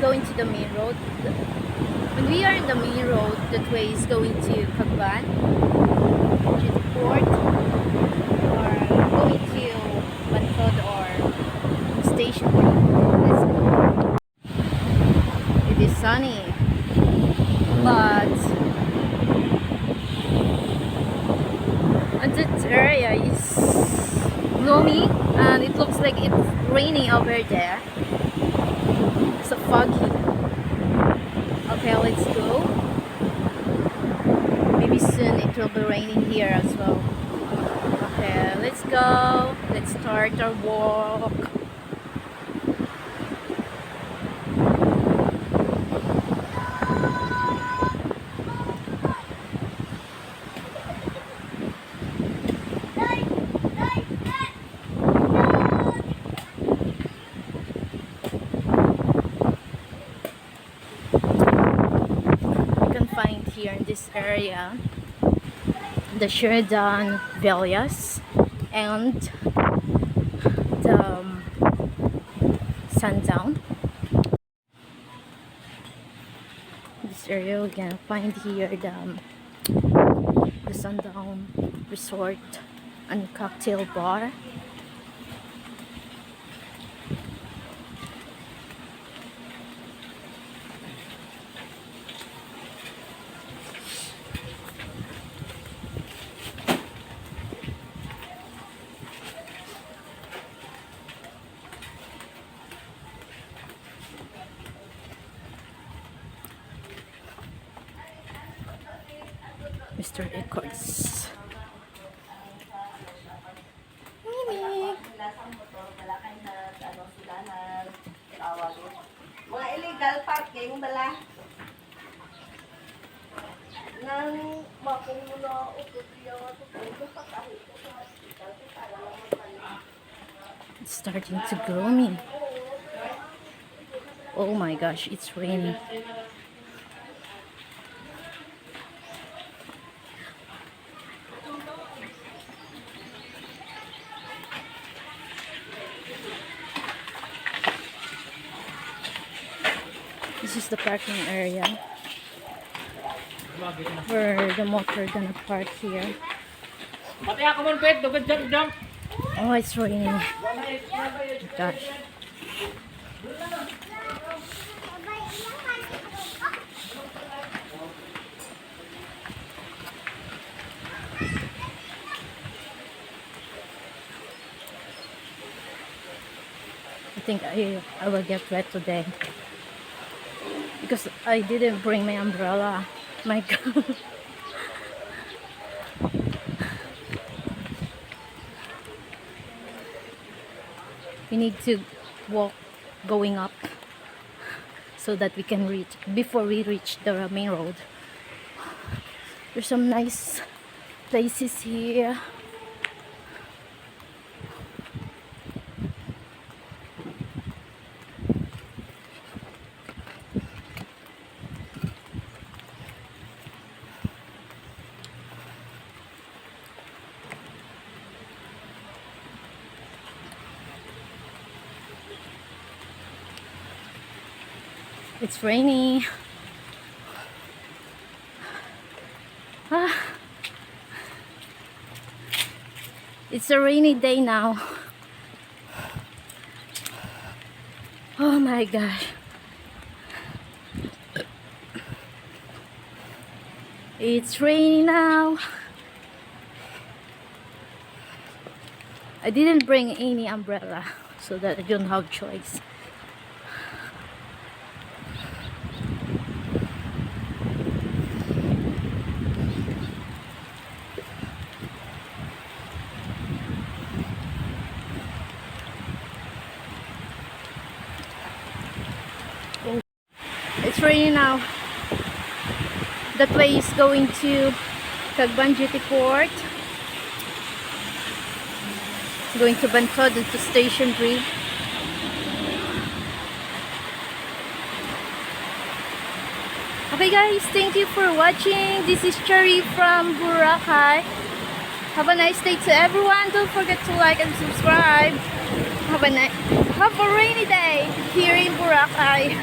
going to the main road. When we are in the main road, that way is going to Cagban, to the port, or going to Bantod or Station 3. Let's go. It is sunny, but this area is gloomy and it looks like it's raining over there. It's so foggy. Okay, let's go. Maybe soon it will be raining here as well. Okay, let's go. Let's start our walk. Find here in this area the Sheridan Villas and the Sundown. This area we're gonna find here the Sundown Resort and Cocktail Bar. Mr. Records. Mimi. Mga illegal parking bala. Nang makumuna ukot yung It's starting to gloomy. Oh my gosh, it's raining. This is the parking area where the motor gonna park here. Oh, it's raining. Gosh. I think I will get wet today because I didn't bring my umbrella. My God. We need to walk going up so that we can reach before we reach the main road. There's some nice places here. It's rainy. It's a rainy day now. Oh my gosh. It's raining now. I didn't bring any umbrella so that I don't have choice. It's raining now. That way is going to Cagban Duty Port. Going to Bantod and to Station 3. Okay guys, thank you for watching. This is Cherry from Boracay. Have a nice day to everyone. Don't forget to like and subscribe. Have a rainy day here in Boracay.